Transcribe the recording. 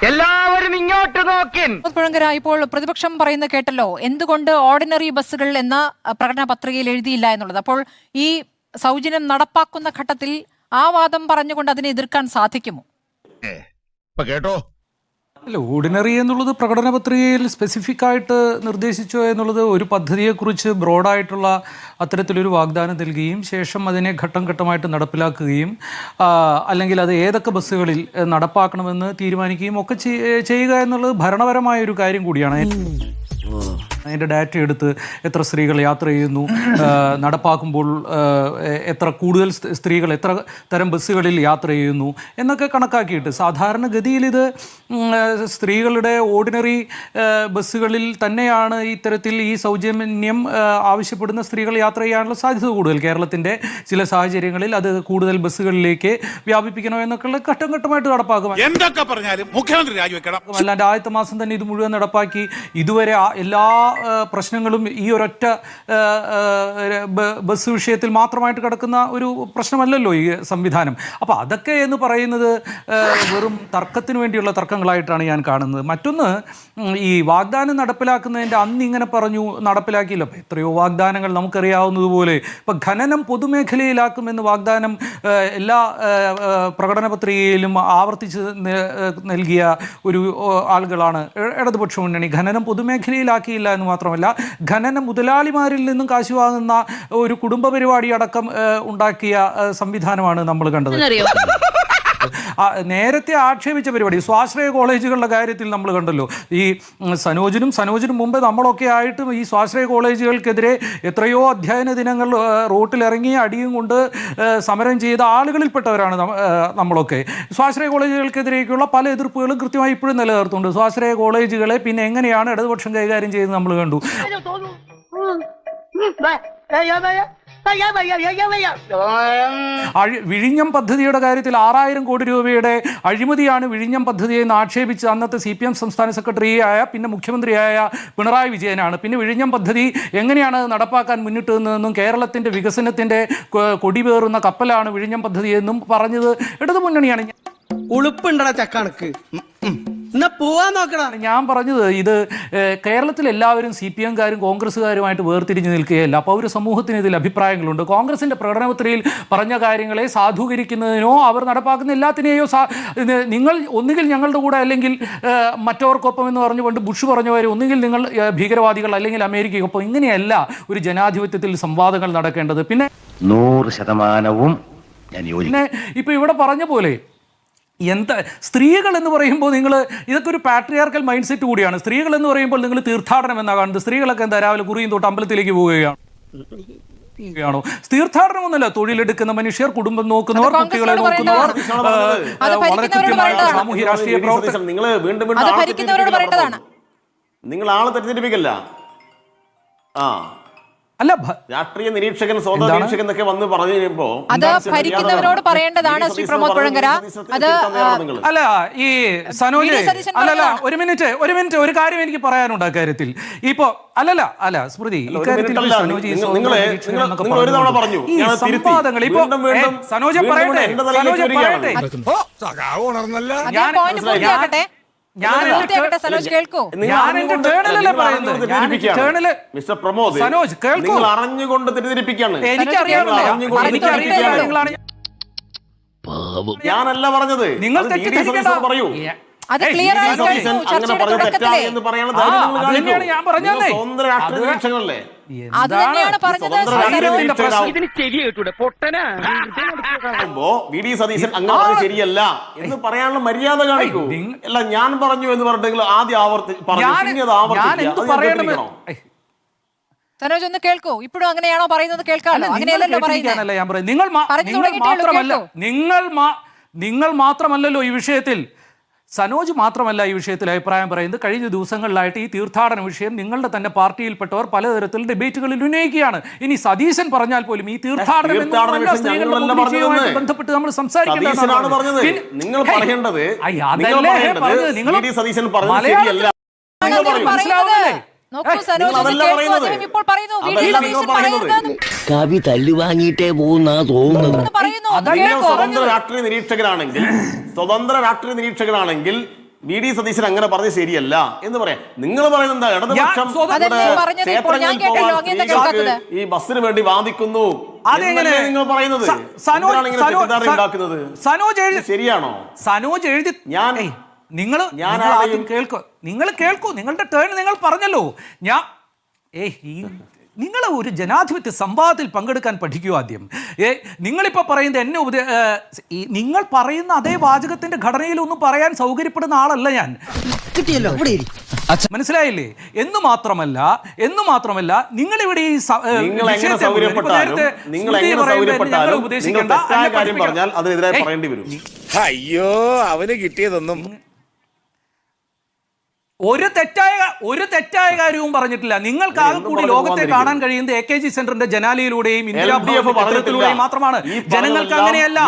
എല്ലാവരും ഇങ്ങോട്ട് നോക്കിൻ. പുഴങ്കര, ഇപ്പോൾ പ്രതിപക്ഷം പറയുന്നത് കേട്ടല്ലോ, എന്തുകൊണ്ട് ഓർഡിനറി ബസ്സുകൾ എന്ന പ്രകടന പത്രികയിൽ എഴുതിയില്ല എന്നുള്ളത്. അപ്പോൾ ഈ സൗജന്യം നടപ്പാക്കുന്ന ഘട്ടത്തിൽ ആ വാദം പറഞ്ഞുകൊണ്ട് അതിനെ എതിർക്കാൻ സാധിക്കുമോ? കേട്ടോ, അല്ല, ഓർഡിനറി എന്നുള്ളത് പ്രകടന പത്രികയിൽ സ്പെസിഫിക് ആയിട്ട് നിർദ്ദേശിച്ചോ എന്നുള്ളത് ഒരു പദ്ധതിയെക്കുറിച്ച് ബ്രോഡായിട്ടുള്ള അത്തരത്തിലൊരു വാഗ്ദാനം നൽകുകയും ശേഷം അതിനെ ഘട്ടം ഘട്ടമായിട്ട് നടപ്പിലാക്കുകയും അല്ലെങ്കിൽ അത് ഏതൊക്കെ ബസ്സുകളിൽ നടപ്പാക്കണമെന്ന് തീരുമാനിക്കുകയും ഒക്കെ ചെയ്യുക എന്നുള്ളത് ഭരണപരമായ ഒരു കാര്യം കൂടിയാണ്. അതിൻ്റെ ഡാറ്റ എടുത്ത് എത്ര സ്ത്രീകൾ യാത്ര ചെയ്യുന്നു, നടപ്പാക്കുമ്പോൾ എത്ര കൂടുതൽ സ്ത്രീകൾ എത്ര തരം ബസ്സുകളിൽ യാത്ര ചെയ്യുന്നു എന്നൊക്കെ കണക്കാക്കിയിട്ട് സാധാരണഗതിയിൽ ഇത് സ്ത്രീകളുടെ ഓർഡിനറി ബസ്സുകളിൽ തന്നെയാണ് ഇത്തരത്തിൽ ഈ സൗജന്യം ആവശ്യപ്പെടുന്ന സ്ത്രീകൾ യാത്ര ചെയ്യാനുള്ള സാധ്യത കൂടുതൽ. കേരളത്തിൻ്റെ ചില സാഹചര്യങ്ങളിൽ അത് കൂടുതൽ ബസ്സുകളിലേക്ക് വ്യാപിപ്പിക്കണോ എന്നൊക്കെയുള്ള ഘട്ടം ഘട്ടമായിട്ട് നടപ്പാക്കും. എന്തൊക്കെ പറഞ്ഞാലും മുഖ്യമന്ത്രി രാജിവെക്കണം. അല്ലാണ്ട് ആദ്യത്തെ മാസം തന്നെ ഇത് മുഴുവൻ നടപ്പാക്കി ഇതുവരെ എല്ലാ പ്രശ്നങ്ങളും ഈ ഒരൊറ്റ ബസ് വിഷയത്തിൽ മാത്രമായിട്ട് കിടക്കുന്ന ഒരു പ്രശ്നമല്ലല്ലോ ഈ സംവിധാനം. അപ്പോൾ അതൊക്കെ എന്ന് പറയുന്നത് വെറും തർക്കത്തിന് വേണ്ടിയുള്ള തർക്കങ്ങളായിട്ടാണ് ഞാൻ കാണുന്നത്. മറ്റൊന്ന്, ഈ വാഗ്ദാനം നടപ്പിലാക്കുന്നതിൻ്റെ അന്ന് ഇങ്ങനെ പറഞ്ഞു നടപ്പിലാക്കിയില്ല. അപ്പോൾ എത്രയോ വാഗ്ദാനങ്ങൾ നമുക്കറിയാവുന്നതുപോലെ ഇപ്പം ഖനനം പൊതുമേഖലയിലാക്കുമെന്ന് വാഗ്ദാനം എല്ലാ പ്രകടന പത്രികയിലും ആവർത്തിച്ച് നൽകിയ ഒരു ആളുകളാണ് ഇടതുപക്ഷ മുന്നണി. ഖനനം പൊതുമേഖലയിലാക്കിയില്ല എന്ന് മാത്രമല്ല, ഖനന മുതലാളിമാരിൽ നിന്നും കാശ് വാങ്ങുന്ന ഒരു കുടുംബ പരിപാടി അടക്കം ഉണ്ടാക്കിയ സംവിധാനമാണ് നമ്മൾ കണ്ടത്. നേരത്തെ ആക്ഷേപിച്ച പരിപാടി സ്വാശ്രയ കോളേജുകളുടെ കാര്യത്തിൽ നമ്മൾ കണ്ടല്ലോ. ഈ സനോജിനും മുമ്പ് നമ്മളൊക്കെ ആയിട്ടും ഈ സ്വാശ്രയ കോളേജുകൾക്കെതിരെ എത്രയോ അധ്യയന ദിനങ്ങൾ റോട്ടിലിറങ്ങി അടിയും കൊണ്ട് സമരം ചെയ്ത ആളുകളിൽപ്പെട്ടവരാണ് നമ്മളൊക്കെ. സ്വാശ്രയ കോളേജുകൾക്കെതിരേക്കുള്ള പല എതിർപ്പുകളും കൃത്യമായി ഇപ്പോഴും നിലനിർത്തുന്നുണ്ട്. സ്വാശ്രയ കോളേജുകളെ പിന്നെ എങ്ങനെയാണ് ഇടതുപക്ഷം കൈകാര്യം ചെയ്യുന്നത് നമ്മൾ കണ്ടു. വിഴിഞ്ഞം പദ്ധതിയുടെ കാര്യത്തിൽ 6000 കോടി രൂപയുടെ അഴിമതിയാണ് വിഴിഞ്ഞം പദ്ധതിയെന്ന് ആക്ഷേപിച്ച് അന്നത്തെ CPM സംസ്ഥാന സെക്രട്ടറിയായ പിന്നെ മുഖ്യമന്ത്രിയായ പിണറായി വിജയനാണ്. പിന്നെ വിഴിഞ്ഞം പദ്ധതി എങ്ങനെയാണ് നടപ്പാക്കാൻ മുന്നിട്ട് നിന്നതെന്നും കേരളത്തിൻ്റെ വികസനത്തിൻ്റെ കൊടിപേറുന്ന കപ്പലാണ് വിഴിഞ്ഞം പദ്ധതി എന്നും പറഞ്ഞത് ഇടതുമുന്നണിയാണ്. ഉളുപ്പുണ്ടടാ ചക്കണക്ക്, ഞാൻ പറഞ്ഞത് ഇത് കേരളത്തിൽ എല്ലാവരും CPM കാരും കോൺഗ്രസ്സുകാരുമായിട്ട് വേർതിരിഞ്ഞ് നിൽക്കുകയല്ല. പൗരസമൂഹത്തിന് ഇതിൽ അഭിപ്രായങ്ങളുണ്ട്. കോൺഗ്രസിൻ്റെ പ്രകടനപത്രികയിൽ പറഞ്ഞ കാര്യങ്ങളെ സാധൂകരിക്കുന്നതിനോ അവർ നടപ്പാക്കുന്ന എല്ലാത്തിനെയോ നിങ്ങൾ ഒന്നുകിൽ ഞങ്ങളുടെ കൂടെ അല്ലെങ്കിൽ മറ്റവർക്കൊപ്പം എന്ന് പറഞ്ഞുകൊണ്ട് ബുഷ് പറഞ്ഞവരെ ഒന്നുകിൽ നിങ്ങൾ ഭീകരവാദികൾ അല്ലെങ്കിൽ അമേരിക്കയ്ക്കൊപ്പം, ഇങ്ങനെയല്ല ഒരു ജനാധിപത്യത്തിൽ സംവാദങ്ങൾ നടക്കേണ്ടത്. പിന്നെ 100% പിന്നെ ഇപ്പോൾ ഇവിടെ പറഞ്ഞ പോലെ എന്താ സ്ത്രീകൾ എന്ന് പറയുമ്പോൾ നിങ്ങൾ ഇതൊക്കെ ഒരു പാട്രിയാർക്കൽ മൈൻഡ് സെറ്റ് കൂടിയാണ്. സ്ത്രീകൾ എന്ന് പറയുമ്പോൾ നിങ്ങൾ തീർത്ഥാടനം എന്നാണ് കാണുന്നത്. സ്ത്രീകളൊക്കെ എന്താ രാവിലെ കുറിയും തൊട്ട് അമ്പലത്തിലേക്ക് പോവുകയാണോ? തീർത്ഥാടനമൊന്നുമല്ല. തൊഴിലെടുക്കുന്ന മനുഷ്യർ, കുടുംബം നോക്കുന്നവർ, കുട്ടികളെ നോക്കുന്നവർ, വളരെ കൃത്യമായ സാമൂഹ്യ രാഷ്ട്രീയ പ്രവർത്തനം. നിങ്ങൾ ആളെ തെറ്റിദ്ധരിപ്പിക്കല്ല. അല്ല, രാഷ്ട്രീയ നിരീക്ഷകൻ, സ്വതന്ത്ര നിരീക്ഷകൻ എന്നൊക്കെ വന്ന് പറഞ്ഞു കഴിയുമ്പോ അത് ഭരിക്കുന്നവരോട് പറയേണ്ടതാണ് ശ്രീ പ്രമോദ് പുഴങ്കര. അത് അല്ല, ഈ സനോജ് അല്ലല്ല, ഒരു മിനിറ്റ് ഒരു കാര്യം എനിക്ക് പറയാനുണ്ട് അക്കാര്യത്തിൽ. ഇപ്പോ അല്ല സ്മൃതി, ഇക്കാര്യത്തിൽ ഒരു തവണ പറഞ്ഞു സംവാദങ്ങൾ ഇപ്പോ സനോജ് പറയട്ടെ. മിസ്റ്റർ പ്രമോദ്, നിങ്ങൾ അറിഞ്ഞുകൊണ്ട് തെറ്റിദ്ധരിപ്പിക്കാണ്. ഞാനല്ല പറഞ്ഞത്, നിങ്ങൾ പറയൂ. അങ്ങനെ പറഞ്ഞ തെറ്റാണ് എന്ന് പറയാനുള്ള സ്വതന്ത്ര രാഷ്ട്രീയ നിരീക്ഷകനല്ലേ? VD സതീശൻ അങ്ങനെ പറഞ്ഞത് ശരിയല്ല എന്ന് പറയാനുള്ള മര്യാദ കാണിക്കൂ. അല്ല, ഞാൻ പറഞ്ഞു എന്ന് പറഞ്ഞിട്ടെങ്കിൽ ആദ്യം സനോജ് ഒന്ന് കേൾക്കൂ. ഇപ്പോഴും അങ്ങനെയാണോ പറയുന്നത്? കേൾക്കാമല്ലോ. അങ്ങനെയല്ലല്ലോ പറയുന്നത്. നിങ്ങൾ മാത്രമല്ലല്ലോ ഈ വിഷയത്തിൽ, സനോജ് മാത്രമല്ല ഈ വിഷയത്തിൽ അഭിപ്രായം പറയുന്നത്. കഴിഞ്ഞ ദിവസങ്ങളിലായിട്ട് ഈ തീർത്ഥാടന വിഷയം നിങ്ങളുടെ തന്നെ പാർട്ടിയിൽപ്പെട്ടവർ പലതരത്തിൽ ഡിബേറ്റുകളിൽ ഉന്നയിക്കുകയാണ്. ഇനി സതീശൻ പറഞ്ഞാൽ പോലും ഈ തീർത്ഥാടനം ബന്ധപ്പെട്ട് നമ്മൾ സംസാരിക്കേണ്ടതാണ്. കവി തല്ലു വാങ്ങിയിട്ടേ പോകുന്ന തോന്നുന്നത്. സ്വതന്ത്ര രാഷ്ട്രീയ നിരീക്ഷകനാണെങ്കിൽ വി.ഡി. സതീശൻ അങ്ങനെ പറഞ്ഞത് ശരിയല്ല എന്ന് പറയാം. നിങ്ങൾ പറയുന്നത് എന്താ? ഇടതുപക്ഷം അതല്ലേ പറഞ്ഞത്? ഇപ്പോൾ ഞാൻ കേട്ടല്ലോ, അങ്ങ് എന്താ കേൾക്കാത്തത്? ഈ ബസ്സിന് വേണ്ടി വാദിക്കുന്നു അതെങ്ങനെ നിങ്ങൾ പറയുന്നത്? എന്തിനാണ് ഇങ്ങനെ തെറ്റിദ്ധാരണ ഉണ്ടാക്കുന്നത്? ശരിയാണോ? സനോജ് എഴുതി നിങ്ങൾ കേൾക്കൂ, നിങ്ങളുടെ ടേൺ നിങ്ങൾ പറഞ്ഞല്ലോ. നിങ്ങൾ ഒരു ജനാധിപത്യ സംവാദത്തിൽ പങ്കെടുക്കാൻ പഠിക്കൂ ആദ്യം. നിങ്ങളിപ്പോൾ പറയുന്നത് എന്നെ നിങ്ങൾ പറയുന്ന അതേ വാചകത്തിന്റെ ഘടനയിലൊന്നും പറയാൻ സൗകര്യപ്പെടുന്ന ആളല്ല ഞാൻ. കിട്ടിയല്ലോ, മനസ്സിലായില്ലേ? എന്ന് മാത്രമല്ല നിങ്ങളിവിടെ ഈ അയ്യോ അവന് കിട്ടിയതൊന്നും ഒരു തെറ്റായ കാര്യവും പറഞ്ഞിട്ടില്ല. നിങ്ങൾക്ക് ആകെ കൂടി ലോകത്തെ കാണാൻ കഴിയുന്നത് AKG സെന്ററിന്റെ ജനാലയിലൂടെയും ഇന്ത്യ മാത്രമാണ്. ജനങ്ങൾക്ക് അങ്ങനെയല്ല.